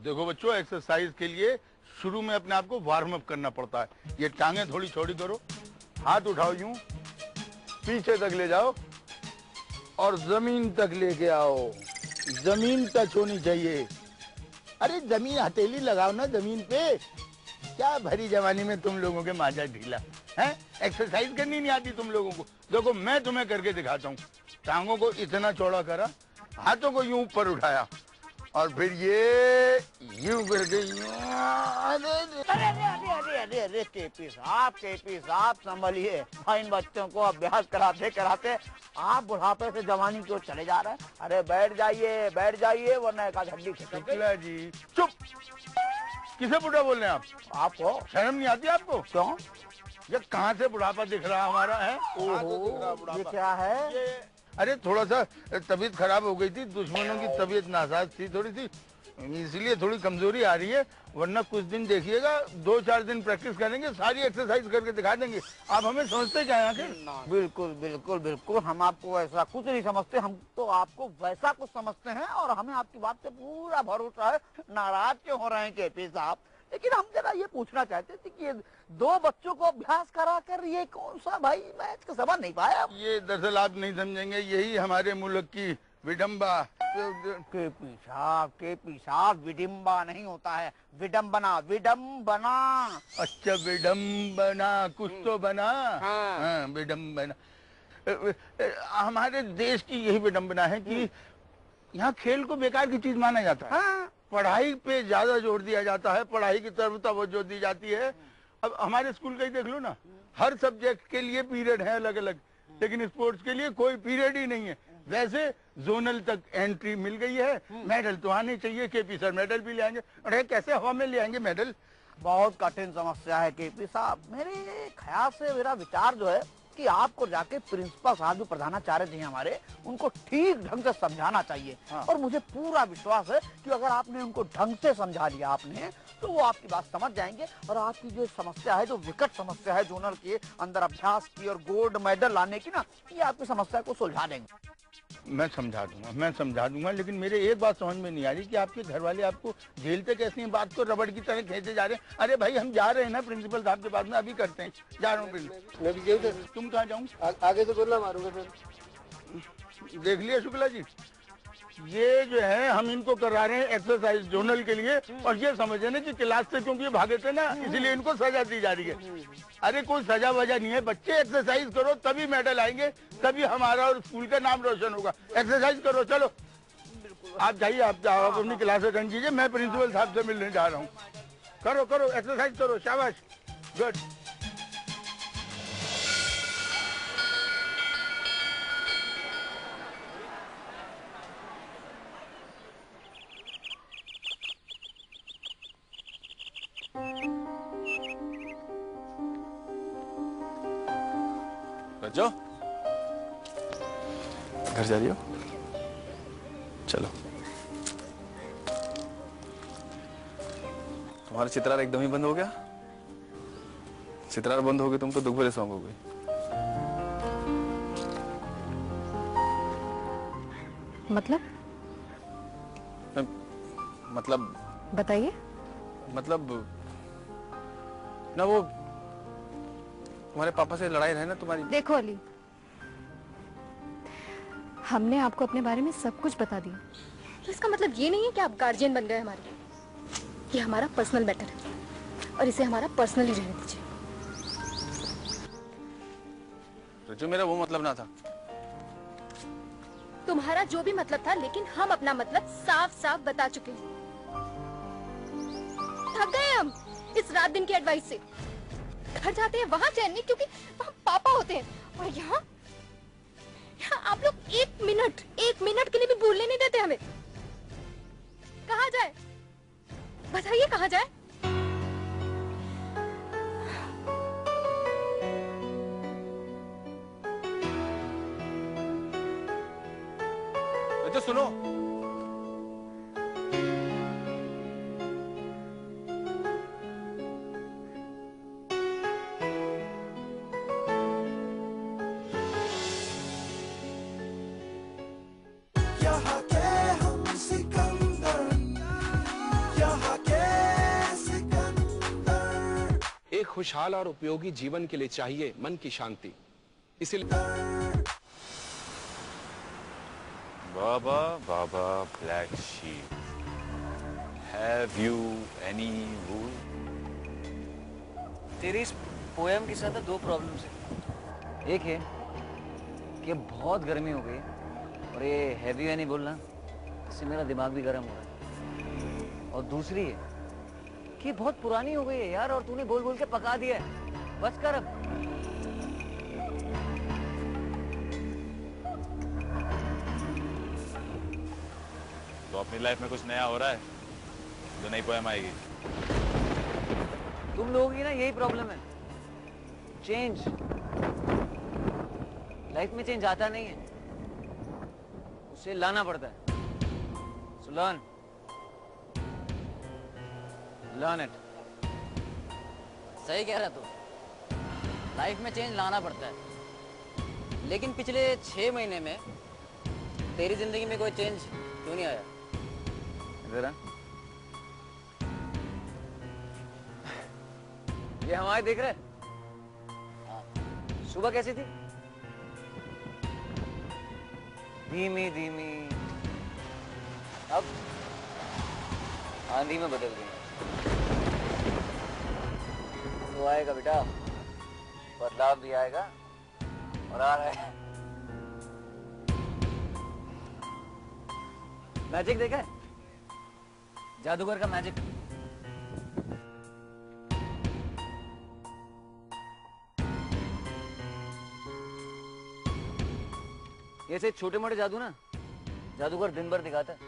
देखो बच्चों, एक्सरसाइज के लिए शुरू में अपने आप को वार्म अप करना पड़ता है। ये टांगे थोड़ी चौड़ी करो, हाथ उठाओ, यूं पीछे तक ले जाओ और जमीन तक लेके आओ। जमीन टच होनी चाहिए। अरे जमीन हथेली लगाओ ना जमीन पे। क्या भरी जवानी में तुम लोगों के माजा ढीला है? एक्सरसाइज करनी नहीं आती तुम लोगों को। देखो मैं तुम्हें करके दिखाता हूँ। टांगों को इतना चौड़ा करा, हाथों को यूं ऊपर उठाया और फिर ये यूं करके अरे केपी साहब संभलिए। इन बच्चों को अभ्यास कराते कराते आप बुढ़ापे से जवानी क्यों चले जा रहे हैं? अरे बैठ जाइए वरना एक आध हड्डी खिसक गई। जी चुप। किसे बुढ़ा बोल रहे हैं आप? आपको शर्म नहीं आती आपको? क्यों? ये कहाँ से बुढ़ापा दिख रहा हमारा है? ओहो, ये क्या है? अरे थोड़ा सा तबीयत खराब हो गई थी, दुश्मनों की तबीयत नासाज थी थोड़ी सी, इसलिए थोड़ी कमजोरी आ रही है। वरना कुछ दिन देखिएगा, 2-4 दिन प्रैक्टिस करेंगे, सारी एक्सरसाइज करके दिखा देंगे। आप हमें समझते क्या है आखिर? बिल्कुल हम आपको वैसा कुछ नहीं समझते। हम तो आपको वैसा कुछ समझते हैं और हमें आपकी बात से पूरा भरोसा है। नाराज क्यों हो रहे हैं केपी साहब? लेकिन हम जरा ये पूछना चाहते थे कि ये 2 बच्चों को अभ्यास कराकर ये कौन सा भाई मैच का समझ नहीं पाया। ये दरअसल आप नहीं समझेंगे, यही हमारे मुल्क की विडम्बा। केपी साहब विडम्बा नहीं होता है, विडम्बना। अच्छा विडम्बना, कुछ तो बना। हाँ। विडम्बना। हमारे देश की यही विडम्बना है कि यहाँ खेल को बेकार की चीज माना जाता है। हाँ। पढ़ाई पे ज्यादा जोर दिया जाता है, पढ़ाई की तरफ तवज्जो दी जाती है। अब हमारे स्कूल का ही देख लो ना, हर सब्जेक्ट के लिए पीरियड है अलग अलग, लेकिन स्पोर्ट्स के लिए कोई पीरियड ही नहीं है। वैसे जोनल तक एंट्री मिल गई है, मेडल तो आने चाहिए। केपी सर मेडल भी ले आएंगे। अरे कैसे हवा में ले आएंगे मेडल? बहुत कठिन समस्या है केपी साहब। मेरे ख्याल से मेरा विचार जो है कि आपको जाके प्रिंसिपल साहब जो प्रधानाचार्य जी हमारे, उनको ठीक ढंग से समझाना चाहिए। हाँ। और मुझे पूरा विश्वास है कि अगर आपने उनको ढंग से समझा लिया आपने, तो वो आपकी बात समझ जाएंगे और आपकी जो समस्या है, जो विकट समस्या है जोनल के अंदर अभ्यास की और गोल्ड मेडल लाने की ना, ये आपकी समस्या को सुलझा देंगे। मैं समझा दूंगा, लेकिन मेरे एक बात समझ में नहीं आ रही कि आपके घर वाले आपको झेलते कैसे हैं? बात को रबड़ की तरह खींचे जा रहे हैं। अरे भाई हम जा रहे हैं ना प्रिंसिपल साहब के पास में, अभी करते हैं। जा रहा हूँ। मैं भी यही तुम कहाँ जाऊँ? आगे तो गोला मारूंगा फिर। देख लिया शुक्ला जी, ये जो है हम इनको करा रहे हैं एक्सरसाइज जोनल के लिए, और ये समझे ना कि क्लास से क्योंकि ये भागे थे ना, इसलिए इनको सजा दी जा रही है। अरे कोई सजा वजह नहीं है बच्चे, एक्सरसाइज करो तभी मेडल आएंगे, तभी हमारा और स्कूल का नाम रोशन होगा। एक्सरसाइज करो, चलो आप जाइए, आप अपनी क्लास अटेंड कीजिए, मैं प्रिंसिपल साहब से मिलने जा रहा हूँ। करो एक्सरसाइज करो, शाबाश, गुड। रज्जो, घर जा रही हो? चलो। तुम्हारा चित्रार एकदम ही बंद हो गया। चित्रार बंद हो गई, तुम तो दुख भरे सॉन्ग हो गई। मतलब बताइए। मतलब ना वो तुम्हारे पापा से लड़ाई रहे ना तुम्हारी। देखो अली, हमने आपको अपने बारे में सब कुछ बता दिया, तो इसका मतलब ये नहीं है कि आप गार्जियन बन गए हमारे। ये हमारा पर्सनल मैटर है और इसे हमारा पर्सनली रहने दीजिए। तो जो मेरा वो मतलब ना था। तुम्हारा जो भी मतलब था, लेकिन हम अपना मतलब साफ साफ बता चुके हैं। थक गए हम इस रात दिन की एडवाइस से। घर जाते हैं वहां चैन नहीं, क्योंकि वहां पापा होते हैं, और यहाँ आप लोग एक मिनट के लिए भी भूलने नहीं देते हमें। कहाँ जाए बताइए, कहाँ जाए? तो सुनो, यहाँ के हम सिकंदर, यहाँ खुशहाल और उपयोगी जीवन के लिए चाहिए मन की शांति। इसलिए baa baa black sheep, have you any wool? तेरी इस पोएम के साथ दो प्रॉब्लम्स है। एक है कि बहुत गर्मी हो गई और ये हैवी है नहीं बोलना, इससे मेरा दिमाग भी गर्म हो रहा है। और दूसरी है कि बहुत पुरानी हो गई है यार, और तूने बोल बोल के पका दिया है। बस कर अब। तो अपनी लाइफ में कुछ नया हो रहा है जो नई पोएम आएगी? तुम लोगों की ना यही प्रॉब्लम है, चेंज। लाइफ में चेंज आता नहीं है, उसे लाना पड़ता है। So learn it। सही कह रहा तू, लाइफ में चेंज लाना पड़ता है, लेकिन पिछले 6 महीने में तेरी जिंदगी में कोई चेंज क्यों नहीं आया? जरा ये हमारे देख रहे? हाँ। सुबह कैसी थी? धीमी धीमी, अब आंधी में बदल गई। तो आएगा बेटा, बदलाव भी आएगा और आ रहा है। मैजिक देखा है? जादूगर का मैजिक। ये से छोटे मोटे जादू ना जादूगर दिन भर दिखाता है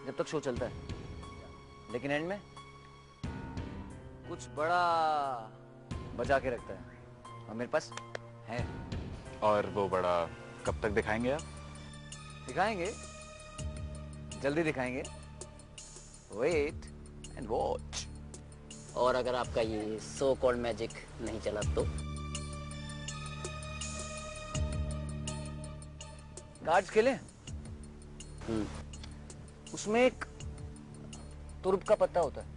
जब तक शो चलता है, लेकिन एंड में कुछ बड़ा बचा के रखता है, और मेरे पास है। और वो बड़ा कब तक दिखाएंगे आप? दिखाएंगे, जल्दी दिखाएंगे। Wait and watch. और अगर आपका ये सो कॉल्ड मैजिक नहीं चला तो कार्ड्स खेलें? उसमें एक तुर्ब का पत्ता होता है,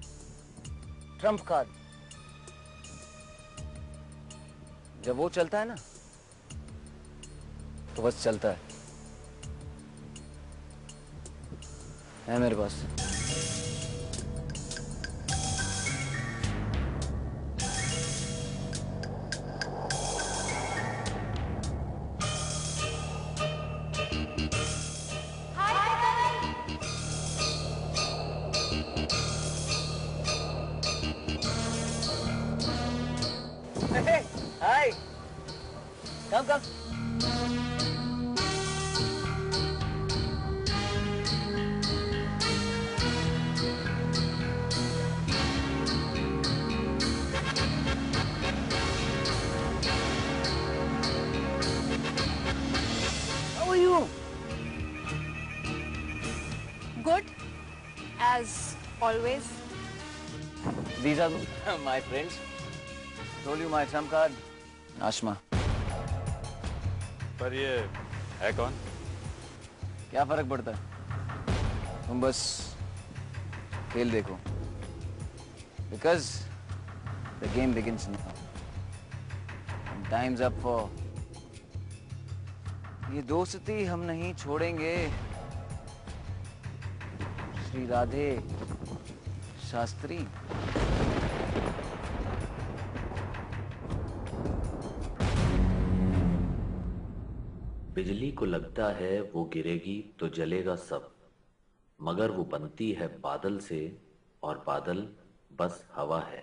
ट्रम्प कार्ड। जब वो चलता है ना तो बस चलता है मेरे पास। Hi. Come. How are you? Good, as always. These are my friends. Told you my trump card, Ashma. पर ये है कौन? क्या फर्क पड़ता है, तुम बस खेल देखो। Because the game begins now. And time's up for ये दोस्ती हम नहीं छोड़ेंगे। श्री राधे शास्त्री। बिजली को लगता है वो गिरेगी तो जलेगा सब, मगर वो बनती है बादल से और बादल बस हवा है।